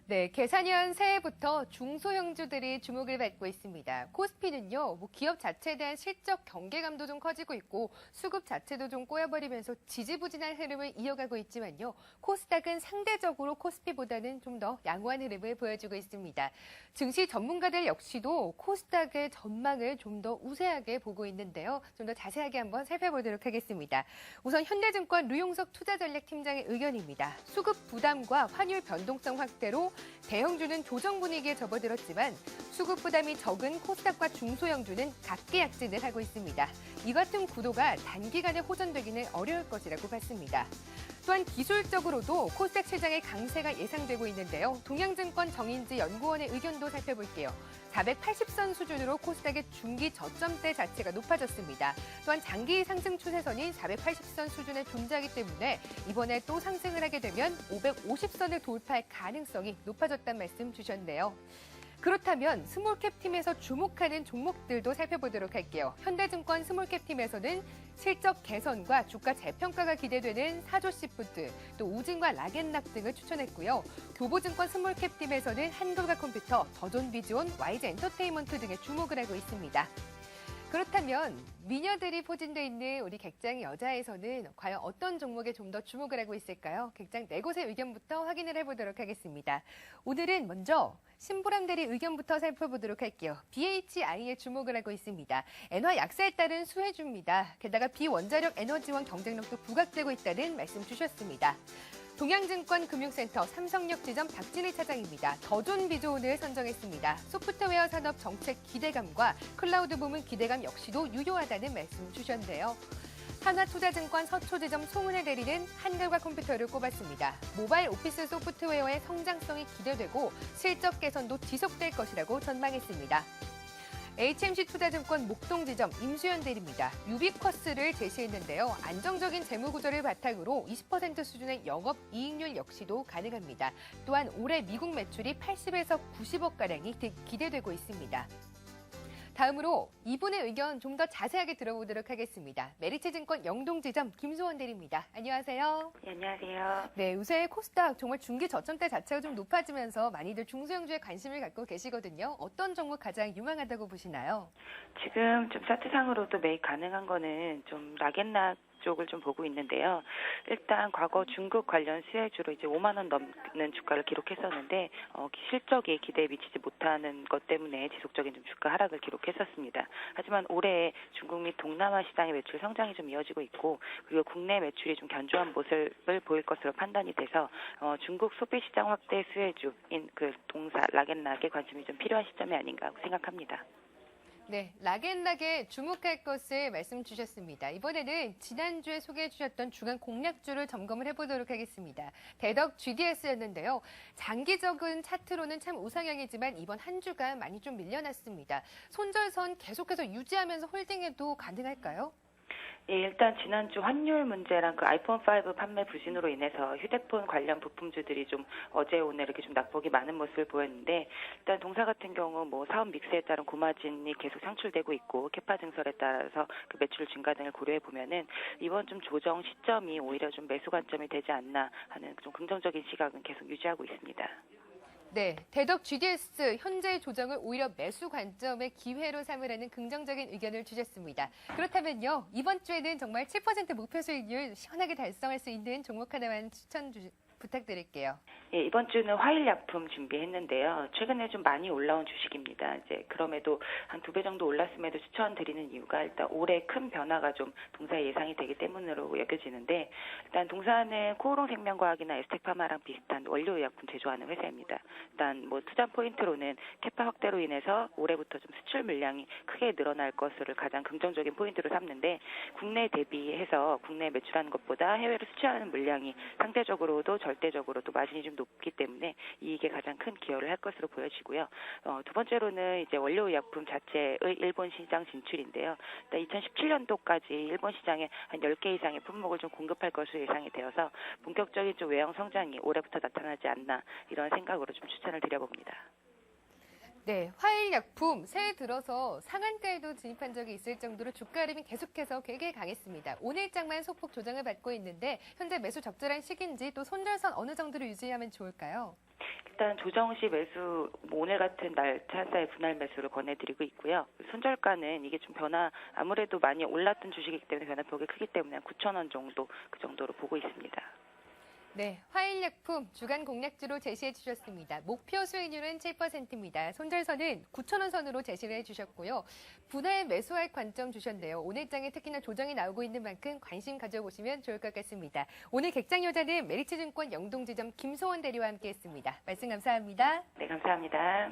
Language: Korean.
네, 계산년 새해부터 중소형주들이 주목을 받고 있습니다. 코스피는요, 기업 자체에 대한 실적 경계감도 좀 커지고 있고 수급 자체도 좀 꼬여버리면서 지지부진한 흐름을 이어가고 있지만요. 코스닥은 상대적으로 코스피보다는 좀 더 양호한 흐름을 보여주고 있습니다. 증시 전문가들 역시도 코스닥의 전망을 좀 더 우세하게 보고 있는데요. 좀 더 자세하게 한번 살펴보도록 하겠습니다. 우선 현대증권 류용석 투자전략팀장의 의견입니다. 수급 부담과 환율 변동성 확대로 대형주는 조정 분위기에 접어들었지만 수급 부담이 적은 코스닥과 중소형주는 각계약진을 하고 있습니다. 이 같은 구도가 단기간에 호전되기는 어려울 것이라고 봤습니다. 또한 기술적으로도 코스닥 시장의 강세가 예상되고 있는데요. 동양증권 정인지 연구원의 의견도 살펴볼게요. 480선 수준으로 코스닥의 중기 저점대 자체가 높아졌습니다. 또한 장기 상승 추세선인 480선 수준에 존재하기 때문에 이번에 또 상승을 하게 되면 550선을 돌파할 가능성이 높아졌다는 말씀 주셨네요. 그렇다면 스몰캡 팀에서 주목하는 종목들도 살펴보도록 할게요. 현대증권 스몰캡 팀에서는 실적 개선과 주가 재평가가 기대되는 사조시푸드, 또 우진과 락앤락 등을 추천했고요. 교보증권 스몰캡 팀에서는 한글과 컴퓨터, 더존비즈온, YG 엔터테인먼트 등에 주목을 하고 있습니다. 그렇다면 미녀들이 포진돼 있는 우리 객장 여자에서는 과연 어떤 종목에 좀 더 주목을 하고 있을까요? 객장 네 곳의 의견부터 확인을 해보도록 하겠습니다. 오늘은 먼저 신보람 대리 의견부터 살펴보도록 할게요. BHI에 주목을 하고 있습니다. 엔화 약세에 따른 수혜주입니다. 게다가 비원자력 에너지원 경쟁력도 부각되고 있다는 말씀 주셨습니다. 동양증권 금융센터 삼성역 지점 박진희 차장입니다. 더존비즈온을 선정했습니다. 소프트웨어 산업 정책 기대감과 클라우드 부문 기대감 역시도 유효하다는 말씀 주셨는데요. 하나투자증권 서초지점 송은혜 대리는 한글과 컴퓨터를 꼽았습니다. 모바일 오피스 소프트웨어의 성장성이 기대되고 실적 개선도 지속될 것이라고 전망했습니다. HMC 투자증권 목동지점 임수연 대리입니다. 유비쿼스를 제시했는데요. 안정적인 재무구조를 바탕으로 20% 수준의 영업이익률 역시도 가능합니다. 또한 올해 미국 매출이 80에서 90억가량이 기대되고 있습니다. 다음으로 이분의 의견 좀 더 자세하게 들어보도록 하겠습니다. 메리츠증권 영동지점 김소원 대리입니다. 안녕하세요. 네, 안녕하세요. 네, 요새 코스닥 정말 중기 저점대 자체가 좀 높아지면서 많이들 중소형주에 관심을 갖고 계시거든요. 어떤 종목 가장 유망하다고 보시나요? 지금 좀 차트상으로도 매입 가능한 거는 좀 락앤락 쪽을 좀 보고 있는데요. 일단 과거 중국 관련 수혜주로 이제 5만 원 넘는 주가를 기록했었는데 실적이 기대에 미치지 못하는 것 때문에 지속적인 좀 주가 하락을 기록했었습니다. 하지만 올해 중국 및 동남아 시장의 매출 성장이 좀 이어지고 있고 그리고 국내 매출이 좀 견조한 모습을 보일 것으로 판단이 돼서 중국 소비 시장 확대 수혜주인 그 동사 락앤락에 관심이 좀 필요한 시점이 아닌가 생각합니다. 네, 락앤락에 주목할 것을 말씀 주셨습니다. 이번에는 지난주에 소개해 주셨던 주간 공략주를 점검을 해보도록 하겠습니다. 대덕 GDS였는데요. 장기적인 차트로는 참 우상향이지만 이번 한 주간 많이 좀 밀려났습니다. 손절선 계속해서 유지하면서 홀딩해도 가능할까요? 예, 일단 지난주 환율 문제랑 그 아이폰 5 판매 부진으로 인해서 휴대폰 관련 부품주들이 좀 어제 오늘 이렇게 좀 낙폭이 많은 모습을 보였는데 일단 동사 같은 경우 뭐 사업 믹스에 따른 고마진이 계속 창출되고 있고 캐파 증설에 따라서 그 매출 증가 등을 고려해 보면은 이번 좀 조정 시점이 오히려 좀 매수 관점이 되지 않나 하는 좀 긍정적인 시각은 계속 유지하고 있습니다. 네, 대덕 GDS 현재 조정을 오히려 매수 관점의 기회로 삼으라는 긍정적인 의견을 주셨습니다. 그렇다면요, 이번 주에는 정말 7% 목표 수익률 시원하게 달성할 수 있는 종목 하나만 부탁드릴게요. 예, 이번 주는 화일약품 준비했는데요. 최근에 좀 많이 올라온 주식입니다. 이제 그럼에도 한 2배 정도 올랐음에도 추천드리는 이유가 일단 올해 큰 변화가 좀 동사에 예상이 되기 때문으로 여겨지는데 일단 동사는 코오롱생명과학이나 에스텍파마랑 비슷한 원료의약품 제조하는 회사입니다. 일단 뭐 투자 포인트로는 캐파 확대로 인해서 올해부터 좀 수출 물량이 크게 늘어날 것을 가장 긍정적인 포인트로 삼는데 국내 대비해서 국내 매출하는 것보다 해외로 수출하는 물량이 상대적으로도 절대적으로도 마진이 좀 높기 때문에 이익에 가장 큰 기여를 할 것으로 보여지고요. 두 번째로는 이제 원료의약품 자체의 일본 시장 진출인데요. 2017년도까지 일본 시장에 한 10개 이상의 품목을 좀 공급할 것으로 예상이 되어서 본격적인 좀 외형 성장이 올해부터 나타나지 않나 이런 생각으로 좀 추천을 드려봅니다. 네, 화일약품 새해 들어서 상한가에도 진입한 적이 있을 정도로 주가 흐름이 계속해서 되게 강했습니다. 오늘장만 소폭 조정을 받고 있는데 현재 매수 적절한 시기인지 또 손절선 어느 정도로 유지하면 좋을까요? 일단 조정 시 매수 오늘 같은 날 차사의 분할 매수를 권해드리고 있고요. 손절가는 이게 좀 아무래도 많이 올랐던 주식이기 때문에 변화폭이 크기 때문에 한 9,000원 정도 그 정도로 보고 있습니다. 네, 화일약품 주간 공략주로 제시해 주셨습니다. 목표 수익률은 7%입니다. 손절선은 9,000원 선으로 제시를 해주셨고요. 분할 매수할 관점 주셨는데요. 오늘 장에 특히나 조정이 나오고 있는 만큼 관심 가져보시면 좋을 것 같습니다. 오늘 객장 여자는 메리츠증권 영동지점 김소원 대리와 함께했습니다. 말씀 감사합니다. 네, 감사합니다.